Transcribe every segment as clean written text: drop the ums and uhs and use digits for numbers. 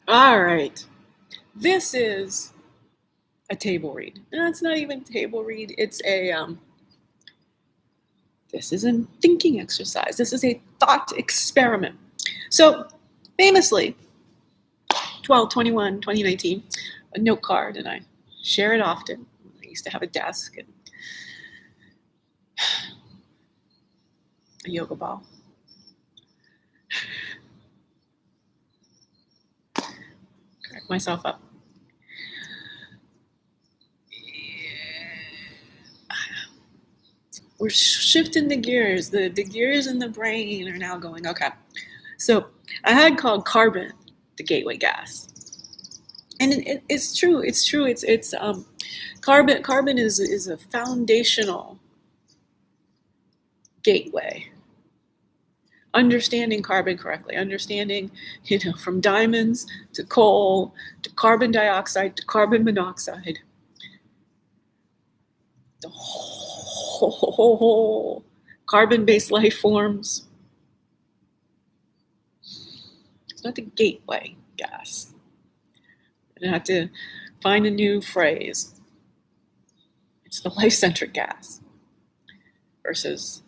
All right. This is a table read. No, it's not even a table read. It's this is a thinking exercise. This is a thought experiment. So famously, 12/21/2019, a note card, and I share it often. I used to have a desk and a yoga ball. Crack myself up. We're shifting the gears. The gears in the brain are now going, okay. So I had called carbon the gateway gas. And it's true. It's true. It's carbon is a foundational gateway. Understanding carbon correctly, understanding, from diamonds to coal to carbon dioxide to carbon monoxide, the whole carbon-based life forms. It's not the gateway gas. I had to find a new phrase. It's the life-centric gas versus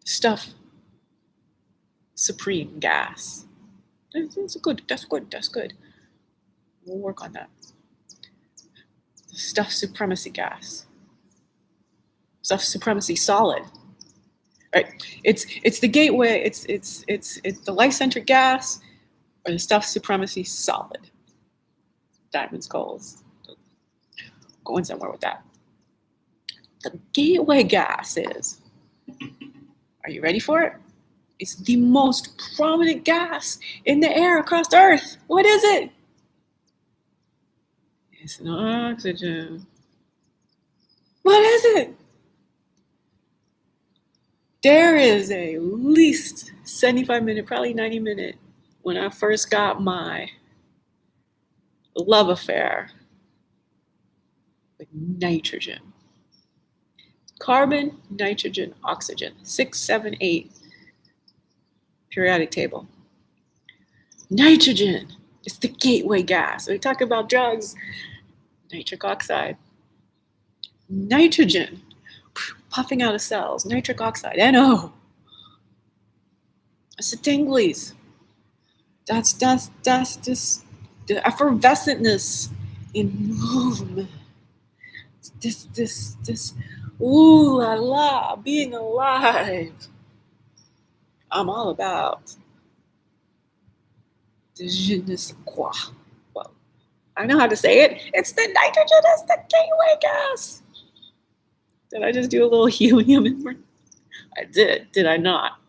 stuff supreme gas. That's good. We'll work on that. Stuff supremacy gas. Stuff supremacy solid. Right. It's the gateway. It's the life-centric gas or the stuff supremacy solid. Diamonds, coals. Going somewhere with that. The gateway gas is. Are you ready for it? It's the most prominent gas in the air across Earth. What is it? It's an oxygen. What is it? There is a least 75-minute, probably 90-minute, when I first got my love affair with nitrogen. Carbon, nitrogen, oxygen. 6, 7, 8. Periodic table. Nitrogen is the gateway gas. We talk about drugs. Nitric oxide. Nitrogen, puffing out of cells. Nitric oxide, NO. It's the tinglies. That's just the effervescentness in movement. This ooh la la, being alive. I'm all about the je ne sais quoi. Well, I know how to say it. It's the nitrogen, it's the gateway gas. Did I just do a little helium in there? I did I not?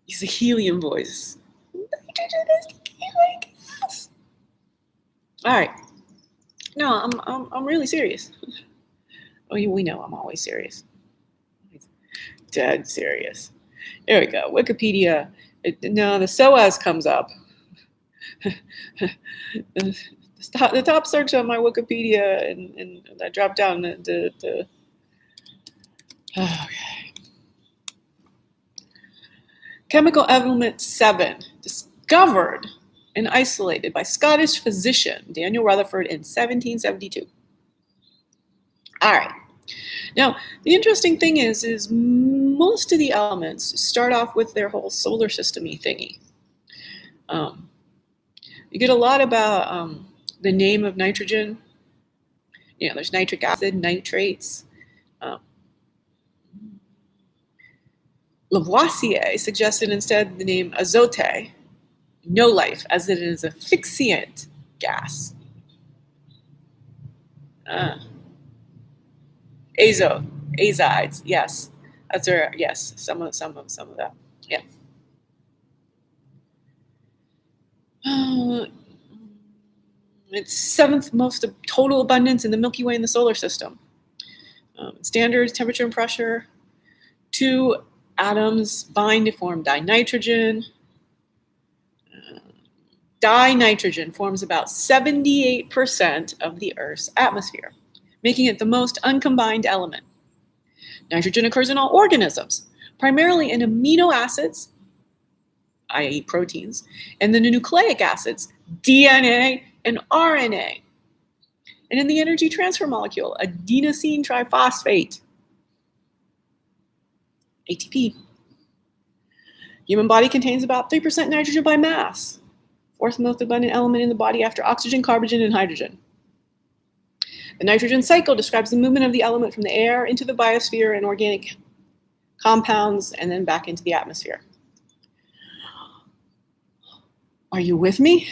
It's a helium voice. Nitrogen is the gateway gas. All right. No, I'm really serious. Oh, we know I'm always serious. Dead serious. There we go. Wikipedia. No, the SOAS comes up. The top search on my Wikipedia, and I dropped down the okay. Chemical element 7, discovered and isolated by Scottish physician Daniel Rutherford in 1772. All right. Now, the interesting thing is most of the elements start off with their whole solar system-y thingy. You get a lot about the name of nitrogen. There's nitric acid, nitrates. Lavoisier suggested instead the name azote, no life, as it is a fixient gas. Azides, yes, that's right. Yes, some of that. Yeah. It's 7th most total abundance in the Milky Way in the solar system. Standard temperature and pressure. 2 atoms bind to form dinitrogen. Dinitrogen forms about 78% of the Earth's atmosphere, making it the most uncombined element. Nitrogen occurs in all organisms, primarily in amino acids, i.e. proteins, and then the nucleic acids, DNA and RNA. And in the energy transfer molecule, adenosine triphosphate, ATP. Human body contains about 3% nitrogen by mass, fourth most abundant element in the body after oxygen, carbon, and hydrogen. The nitrogen cycle describes the movement of the element from the air into the biosphere and organic compounds and then back into the atmosphere. Are you with me?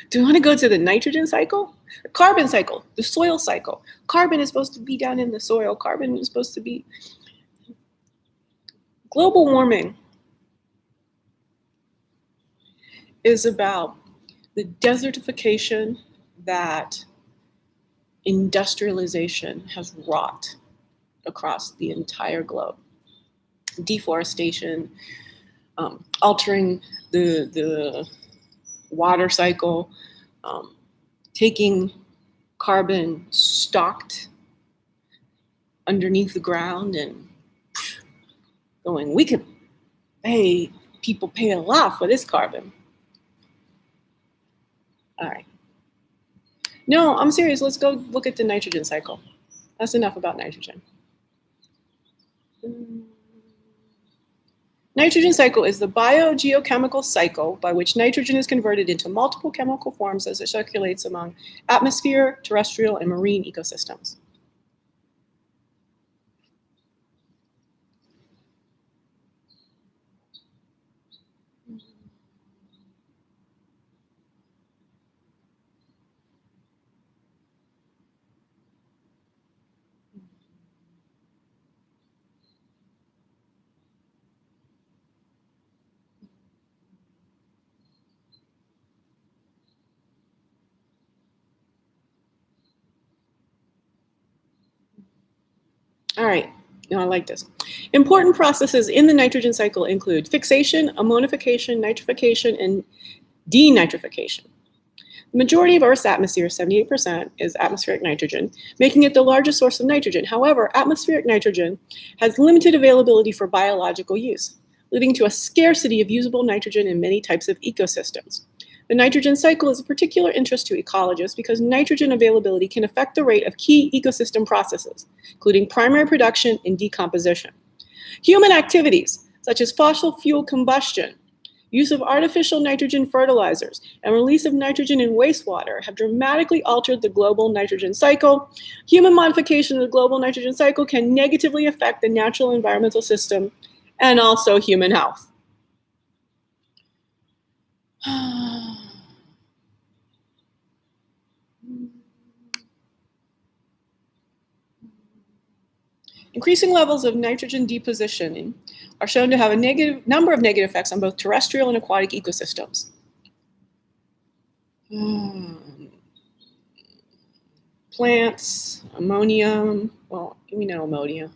Do you want to go to the nitrogen cycle? The carbon cycle, the soil cycle. Carbon is supposed to be down in the soil. Carbon is supposed to be global warming is about the desertification that industrialization has wrought across the entire globe. Deforestation, altering the water cycle, taking carbon stocked underneath the ground and going, we could pay a lot for this carbon. All right. No, I'm serious. Let's go look at the nitrogen cycle. That's enough about nitrogen. Nitrogen cycle is the biogeochemical cycle by which nitrogen is converted into multiple chemical forms as it circulates among atmosphere, terrestrial, and marine ecosystems. All right, now I like this. Important processes in the nitrogen cycle include fixation, ammonification, nitrification, and denitrification. The majority of Earth's atmosphere, 78%, is atmospheric nitrogen, making it the largest source of nitrogen. However, atmospheric nitrogen has limited availability for biological use, leading to a scarcity of usable nitrogen in many types of ecosystems. The nitrogen cycle is of particular interest to ecologists because nitrogen availability can affect the rate of key ecosystem processes, including primary production and decomposition. Human activities, such as fossil fuel combustion, use of artificial nitrogen fertilizers, and release of nitrogen in wastewater have dramatically altered the global nitrogen cycle. Human modification of the global nitrogen cycle can negatively affect the natural environmental system and also human health. Increasing levels of nitrogen depositioning are shown to have a number of negative effects on both terrestrial and aquatic ecosystems. Plants, ammonium, well, we know ammonia.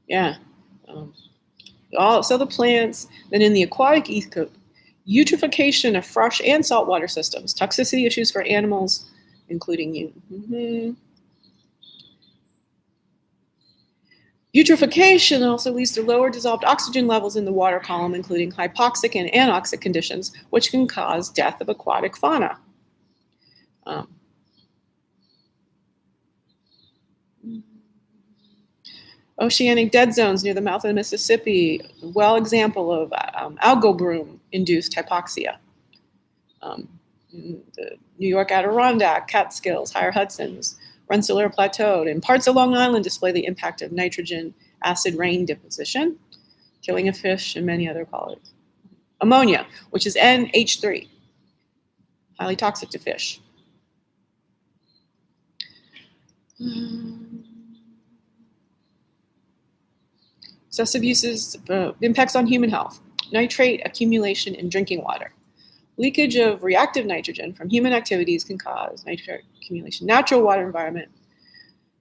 Yeah. So the plants, then in the aquatic ecosystem, eutrophication of fresh and saltwater systems, toxicity issues for animals, including you. Eutrophication also leads to lower dissolved oxygen levels in the water column, including hypoxic and anoxic conditions, which can cause death of aquatic fauna. Oceanic dead zones near the mouth of the Mississippi, well example of algal bloom-induced hypoxia. The New York Adirondack, Catskills, Higher Hudson's, Rensselaer Plateau, and parts of Long Island display the impact of nitrogen acid rain deposition, killing of fish and many other qualities. Ammonia, which is NH3, highly toxic to fish. Excessive uses, impacts on human health. Nitrate accumulation in drinking water. Leakage of reactive nitrogen from human activities can cause nitrate accumulation. Natural water environment.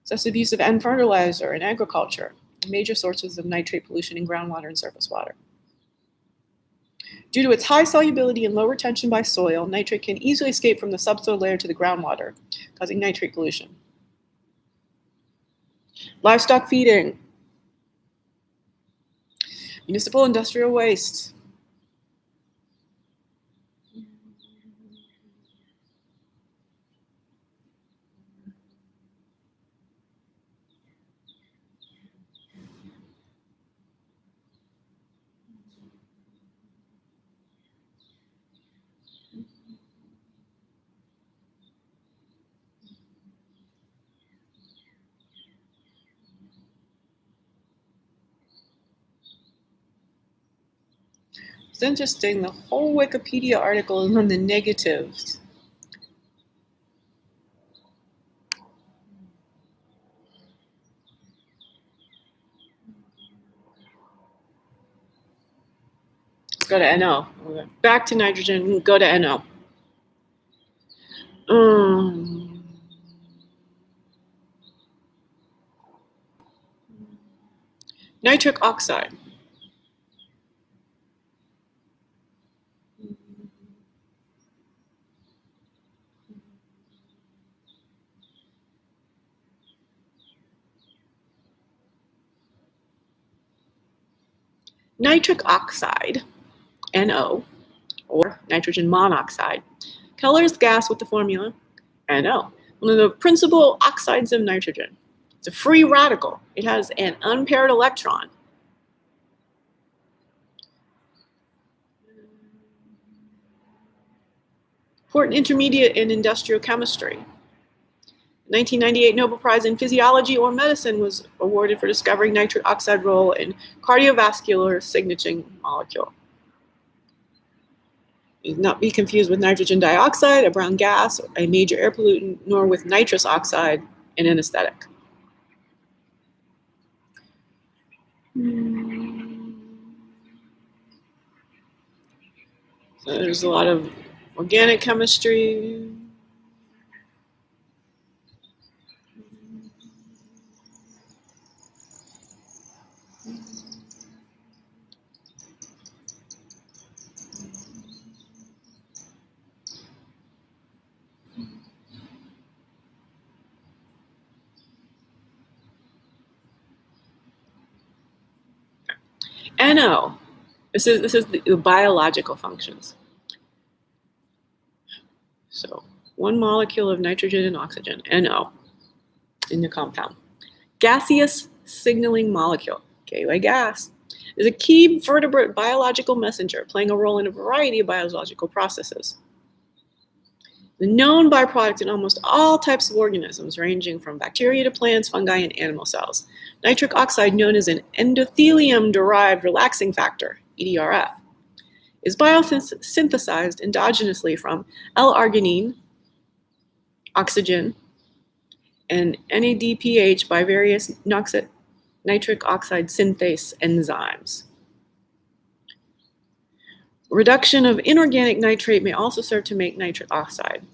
Excessive use of N fertilizer in agriculture. Major sources of nitrate pollution in groundwater and surface water. Due to its high solubility and low retention by soil, nitrate can easily escape from the subsoil layer to the groundwater, causing nitrate pollution. Livestock feeding. Municipal industrial waste. It's interesting, the whole Wikipedia article is on the negatives. Let's go to NO. Back to nitrogen, go to NO. Nitric oxide. Nitric oxide, NO, or nitrogen monoxide, colors gas with the formula NO, one of the principal oxides of nitrogen. It's a free radical. It has an unpaired electron. Important intermediate in industrial chemistry. 1998 Nobel Prize in Physiology or Medicine was awarded for discovering nitric oxide role in cardiovascular signaling molecule. It not be confused with nitrogen dioxide, a brown gas, a major air pollutant, nor with nitrous oxide, an anesthetic. So there's a lot of organic chemistry. NO. This is the biological functions. So one molecule of nitrogen and oxygen, NO, in the compound. Gaseous signaling molecule, gateway gas, is a key vertebrate biological messenger playing a role in a variety of biological processes. The known byproduct in almost all types of organisms, ranging from bacteria to plants, fungi, and animal cells. Nitric oxide, known as an endothelium-derived relaxing factor, EDRF, is biosynthesized endogenously from L-arginine, oxygen, and NADPH by various nitric oxide synthase enzymes. Reduction of inorganic nitrate may also serve to make nitric oxide.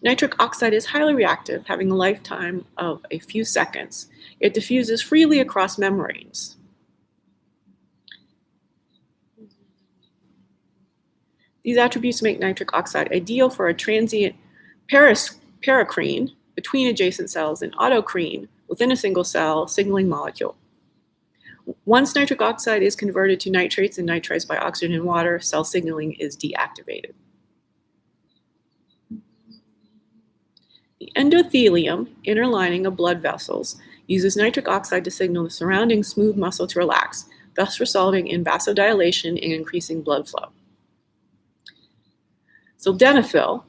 Nitric oxide is highly reactive, having a lifetime of a few seconds. It diffuses freely across membranes. These attributes make nitric oxide ideal for a transient paracrine between adjacent cells and autocrine within a single cell signaling molecule. Once nitric oxide is converted to nitrates and nitrized by oxygen and water, cell signaling is deactivated. The endothelium, inner lining of blood vessels, uses nitric oxide to signal the surrounding smooth muscle to relax, thus resulting in vasodilation and increasing blood flow. Sildenafil,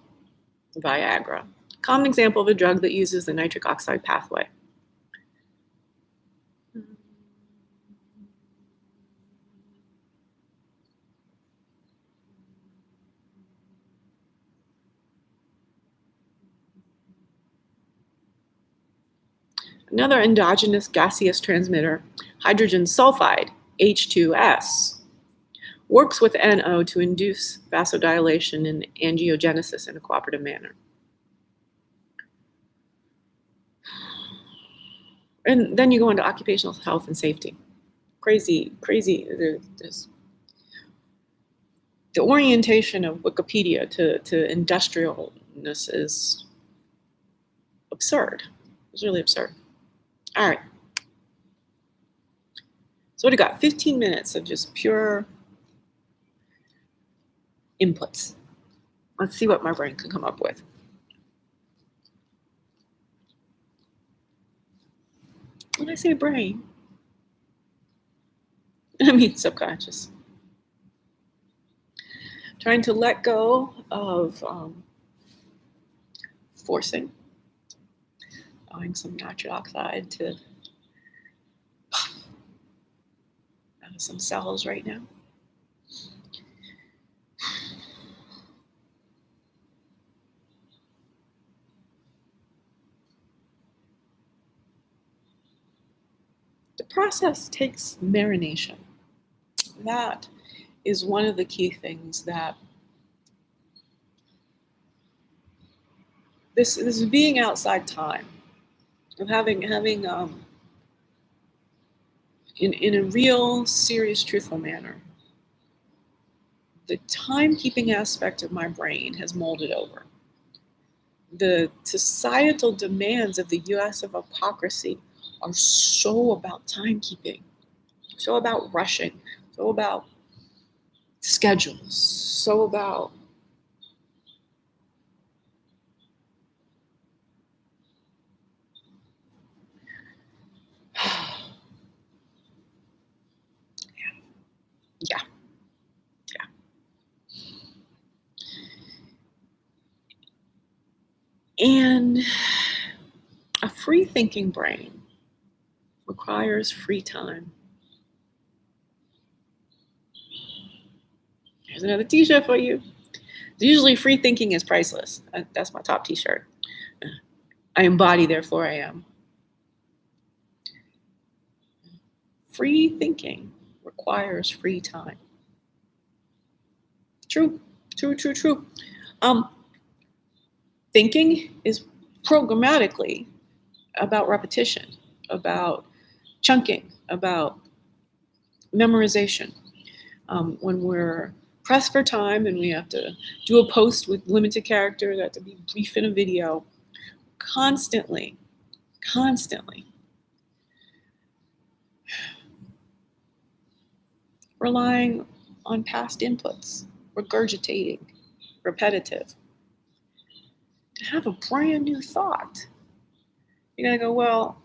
Viagra, common example of a drug that uses the nitric oxide pathway. Another endogenous gaseous transmitter, hydrogen sulfide, H2S, works with NO to induce vasodilation and angiogenesis in a cooperative manner. And then you go into occupational health and safety. Crazy. There's the orientation of Wikipedia to industrialness is absurd. It's really absurd. All right. So what do you got? 15 minutes of just pure inputs. Let's see what my brain can come up with. When I say brain, I mean subconscious. Trying to let go of forcing, allowing some nitric oxide to out of some cells right now. The process takes marination. That is one of the key things that this is being outside time, of having in a real, serious, truthful manner. The timekeeping aspect of my brain has molded over. The societal demands of the US of hypocrisy are so about timekeeping, so about rushing, so about schedules, so about yeah. And a free thinking brain requires free time. Here's another t-shirt for you. Usually free thinking is priceless. That's my top t-shirt. I embody, therefore I am. Free thinking requires free time. True. Thinking is programmatically about repetition, about chunking, about memorization. When we're pressed for time and we have to do a post with limited character that have to be brief in a video, constantly relying on past inputs, regurgitating, repetitive. To have a brand new thought, you gotta go, well,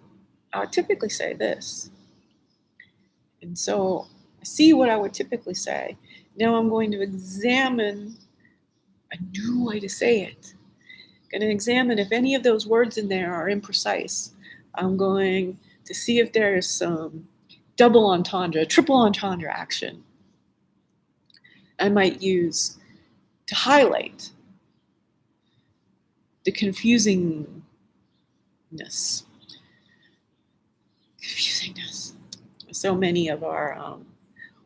I would typically say this. And so I see what I would typically say. Now I'm going to examine a new way to say it. I'm going to examine if any of those words in there are imprecise. I'm going to see if there's some double entendre, triple entendre action I might use to highlight the confusingness. So many of our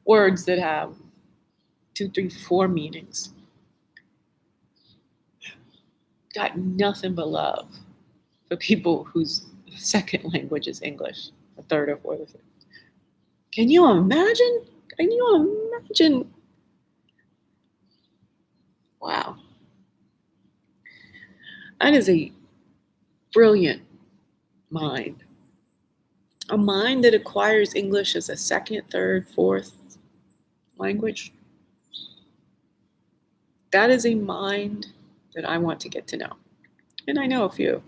words that have 2, 3, 4 meanings. Got nothing but love for people whose second language is English, a third or fourth or fifth. Can you imagine? Wow. That is a brilliant mind. A mind that acquires English as a second, third, fourth language. That is a mind that I want to get to know. And I know a few.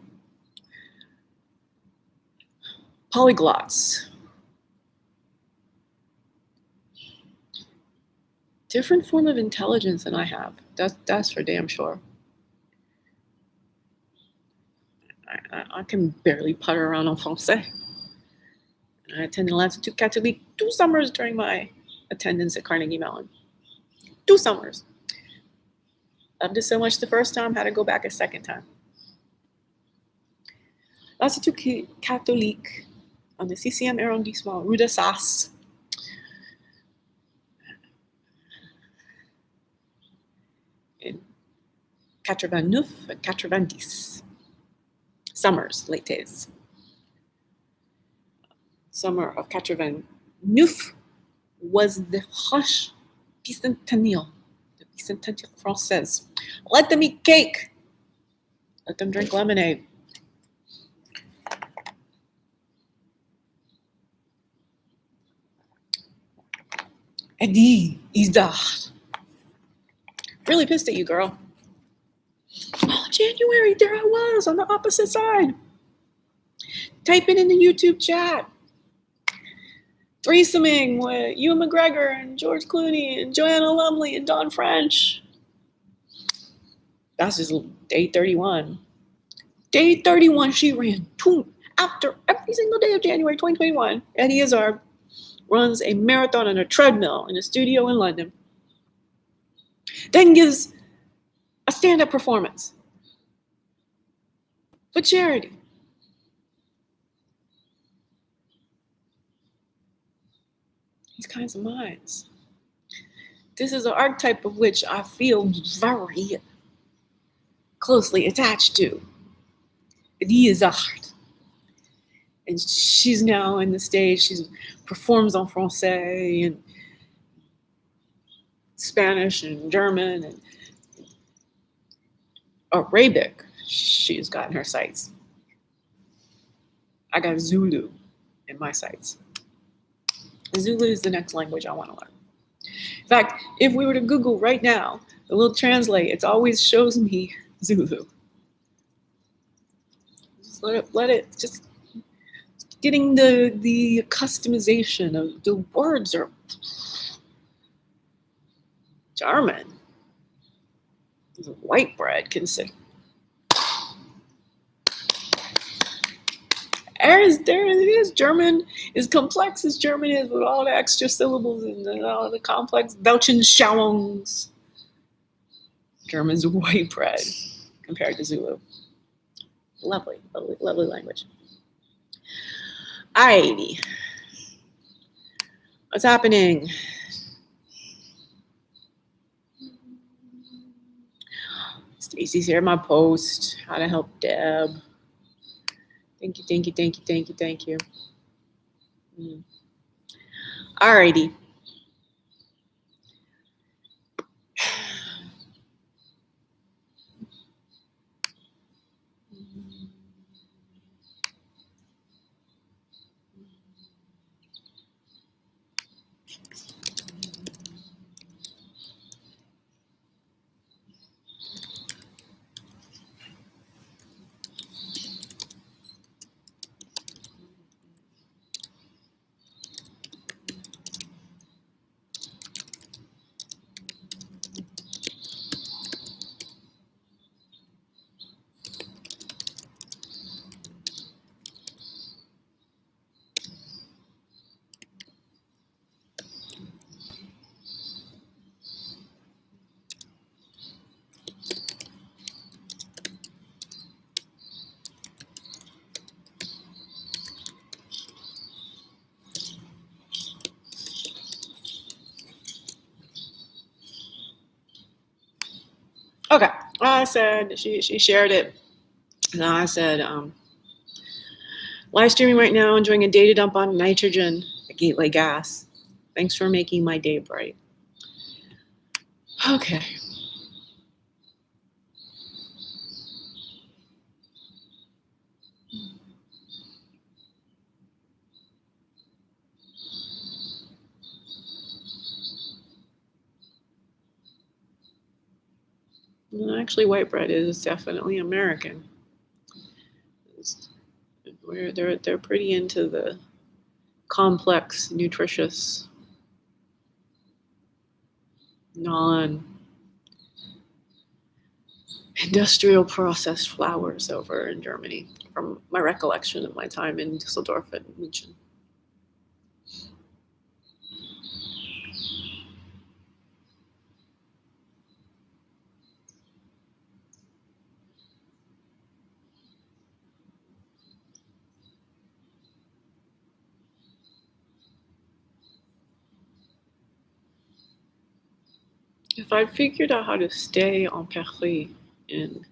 Polyglots. Different form of intelligence than I have. That's for damn sure. I can barely putter around en français. I attended l'Institut Catholique 2 summers during my attendance at Carnegie Mellon. 2 summers. Loved it so much the first time, had to go back a second time. L'Institut Catholique on the 6e arrondissement, Rue de Sasse. In 89 and 90. Summers, l'étés. summer of 89 was the Roche Bicentennial, the Bicentennial Française. Let them eat cake. Let them drink lemonade. Eddie is that. Really pissed at you, girl. Oh, January, there I was on the opposite side. Type it in the YouTube chat. Threesoming with Ewan McGregor and George Clooney and Joanna Lumley and Dawn French. That's just day 31. Day 31, she ran after every single day of January 2021. Eddie Izzard runs a marathon on a treadmill in a studio in London. Then gives a stand-up performance for charity. These kinds of minds. This is an archetype of which I feel very closely attached to. Eddie Izzard. And she's now in the stage. She performs en français and Spanish and German and Arabic. She's got in her sights. I got Zulu in my sights. Zulu is the next language I want to learn. In fact, if we were to Google right now, it will translate. It always shows me Zulu. Just let it just getting the customization of the words are German. White bread consider. There it is. German is complex as German is with all the extra syllables and all the complex Weltanschauungs. German's white bread compared to Zulu. Lovely, lovely, lovely language. Alrighty. What's happening? Stacy's here, my post. How to help Deb. Thank you, thank you, thank you, thank you, thank you. Alrighty. Okay, I said she shared it. And I said, live streaming right now, enjoying a data dump on nitrogen, a gateway gas. Thanks for making my day bright. Okay. Well, actually, white bread is definitely American. They're pretty into the complex, nutritious, non-industrial processed flours over in Germany, from my recollection of my time in Düsseldorf and München. If I figured out how to stay en Paris in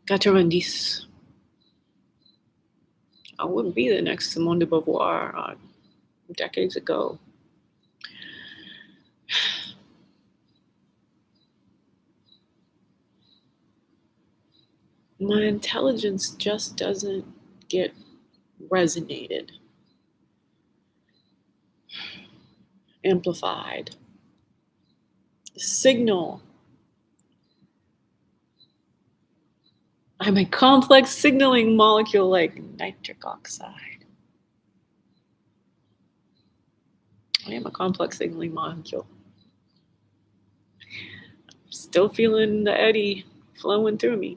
90, I wouldn't be the next Simone de Beauvoir decades ago. My intelligence just doesn't get resonated, amplified. The signal. I'm a complex signaling molecule like nitric oxide. I am a complex signaling molecule. I'm still feeling the eddy flowing through me.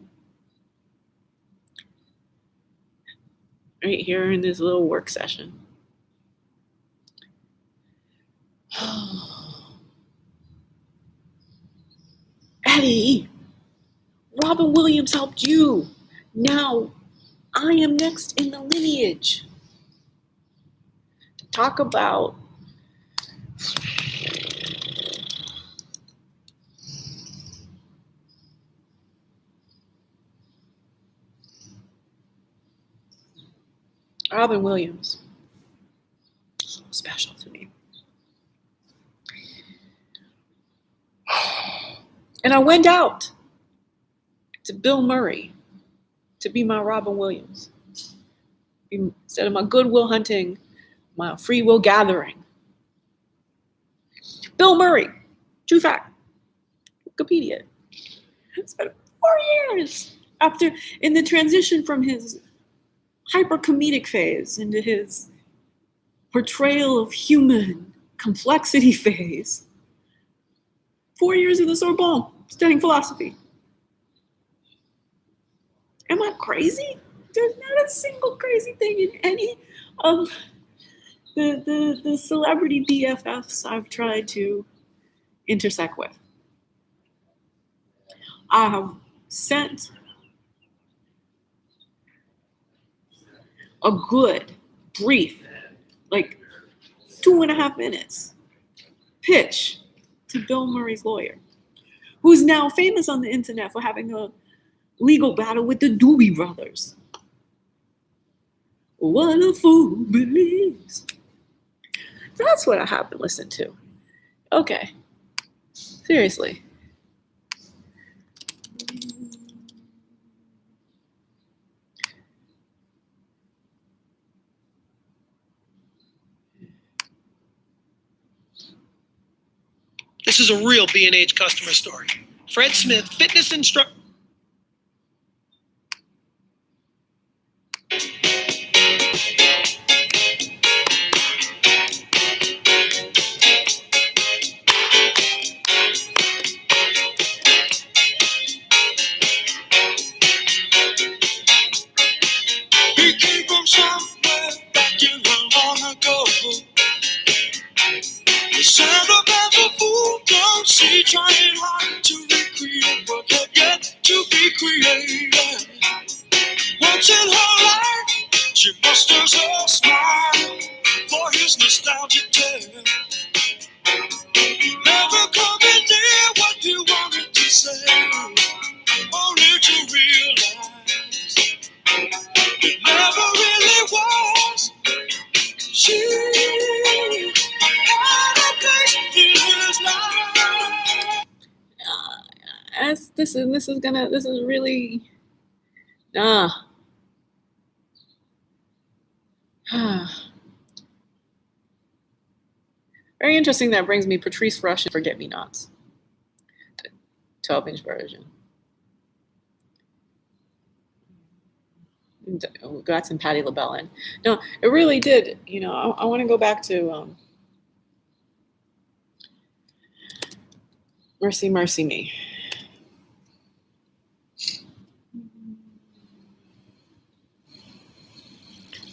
Right here in this little work session. Eddie, Robin Williams helped you. Now I am next in the lineage to talk about Robin Williams. So special to me. And I went out to Bill Murray to be my Robin Williams. Instead of my Goodwill Hunting, my Free Will Gathering. Bill Murray, true fact, Wikipedia. Spent 4 years after in the transition from his hyper-comedic phase into his portrayal of human complexity phase. 4 years at the Sorbonne, studying philosophy. Am I crazy? There's not a single crazy thing in any of the celebrity BFFs I've tried to intersect with. I have sent a good, brief, like 2.5 minutes pitch to Bill Murray's lawyer, who's now famous on the internet for having a legal battle with the Doobie Brothers. What a fool believes. That's what I haven't listened to. Okay. Seriously. This is a real B&H customer story. Fred Smith, fitness instructor. He came from somewhere back in long ago. The sound of the fool don't see, trying hard to recreate what had yet to be created. Once in her life, she musters a smile for his nostalgic tale. Never coming near what he wanted to say, only to realize it never really was. She had a place in his life. This is really very interesting. That brings me Patrice Rush and Forget Me Nots, the 12-inch version. Got some Patti LaBelle in. No, it really did. You know, I want to go back to Mercy, Mercy Me.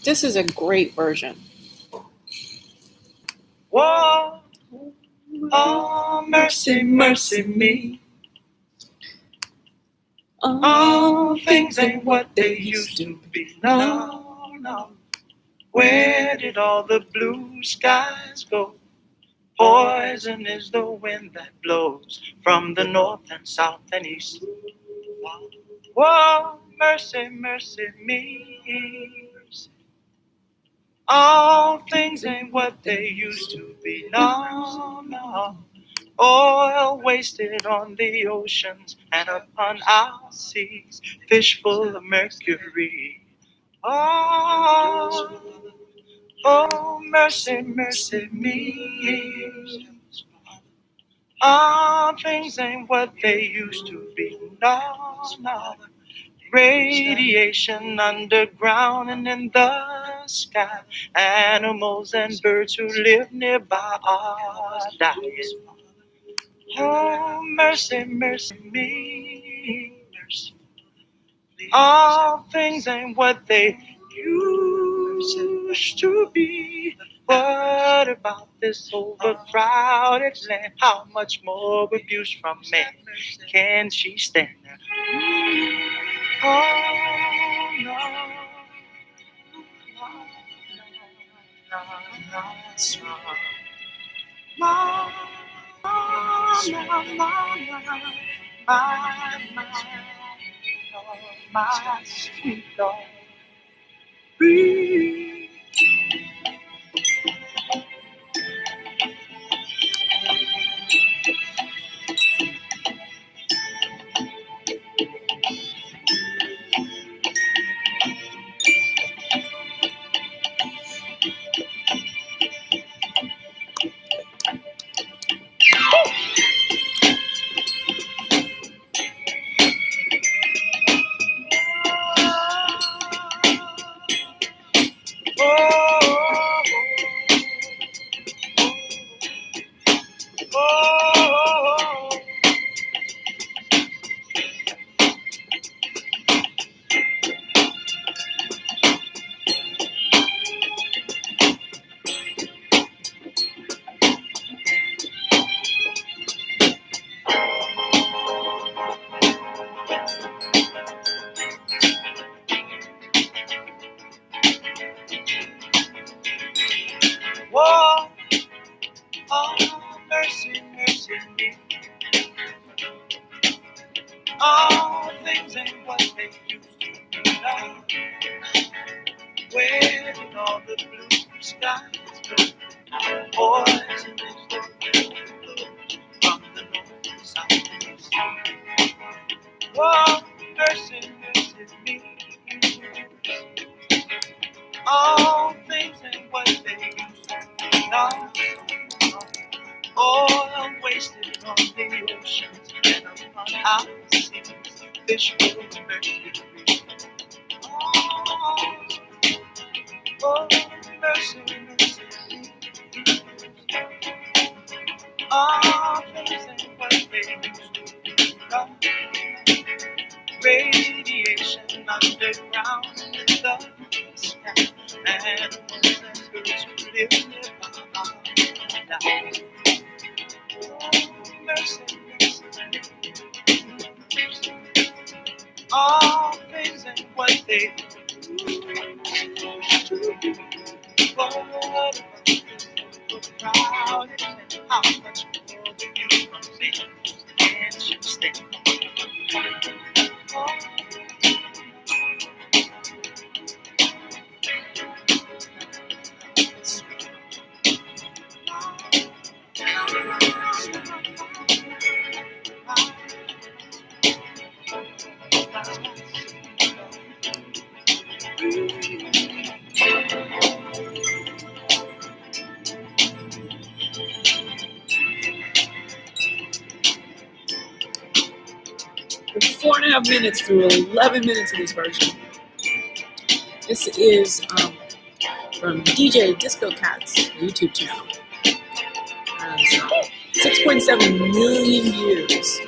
This is a great version. Whoa, oh, mercy, mercy me. All things ain't what they used to be. No, no. Where did all the blue skies go? Poison is the wind that blows from the north and south and east. Whoa, mercy, mercy me. All things ain't what they used to be. No, no. Oil wasted on the oceans and upon our seas, fish full of mercury. Oh, oh, mercy, mercy me. All things ain't what they used to be. No, no. Radiation underground and in the sky. Animals and birds who live nearby are dying. Oh, mercy, mercy me. All things ain't what they used to be. What about this overcrowded land? How much more abuse from men can she stand? Oh, no. My sweet Lord, breathe. Whoa, oh, mercy, mercy me. All things ain't what they used to be. Now, where did all the blue skies go? Poison is the from the north, south, and east. Whoa, mercy, mercy me. All things ain't what they used to be. Now, oil wasted on the oceans and upon our seas, fish full of mercury. Oh, oh, mercy, mercy. All things ain't what they used to be. No. Radiation underground in the sky. Animals and birds who live nearby. Oh, mercy, mercy. All things ain't what they used to be. What about the crowd and how much more do you from me? Can't you stand? Oh, We're 4.5 minutes through 11 minutes of this version. This is from DJ Disco Cat's YouTube channel. Has 6.7 million views.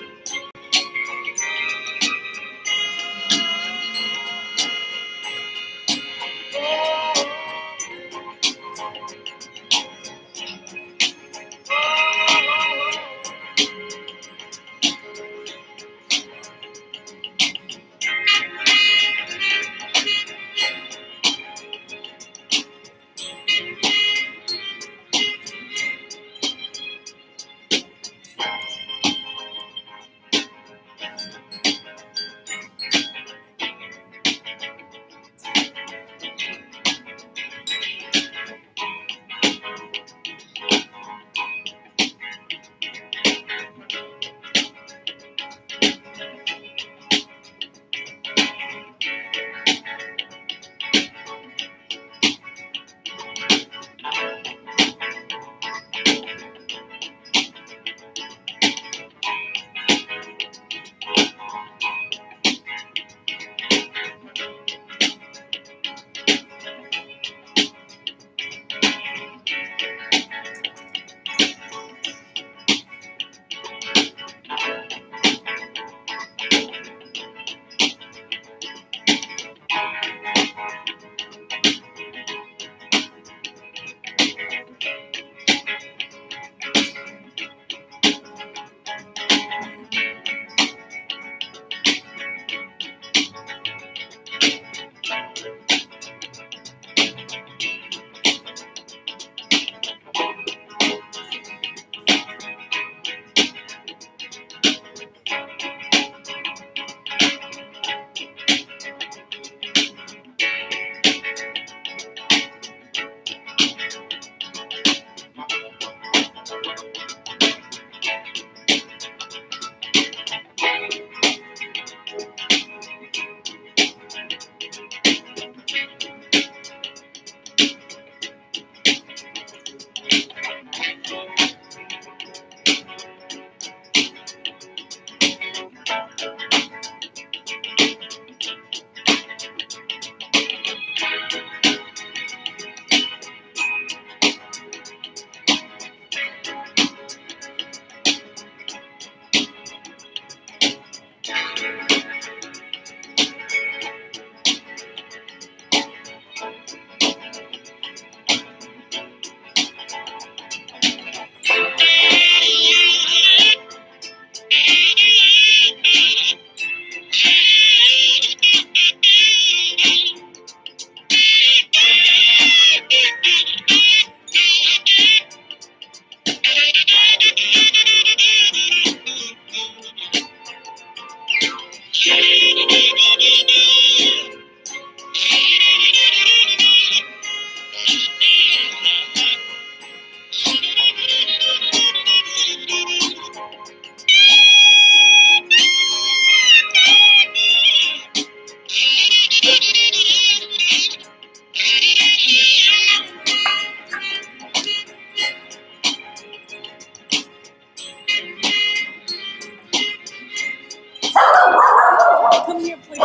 Come here, please.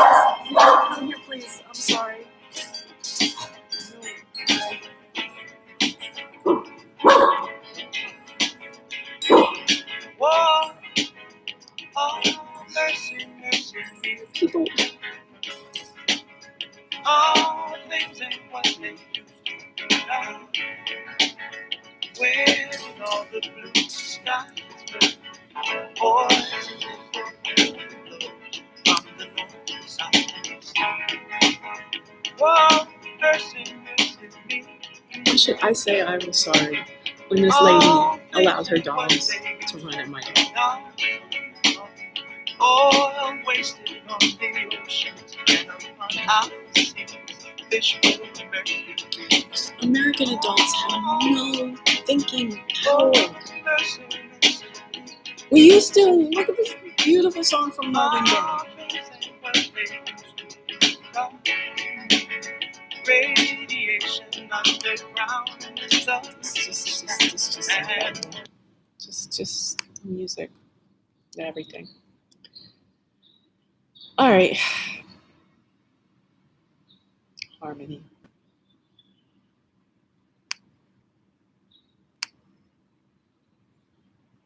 Come here, please. I'm sorry. Whoa, oh, mercy, mercy, me. People. All things ain't what they used to be now. Where did all the blue skies go? Boys from the north, south, and east. Whoa, mercy, mercy, me. Why should I say I was sorry when this lady allowed her dogs to run at my dog? Oil wasted on the oceans and upon our seas. Fish full of mercury. American adults have no thinking power. Mercy, mercy. We used to look at this beautiful song from Marvin Gaye. All things ain't what they used to be. Radiation underground is the Just music and everything. All right. Harmony.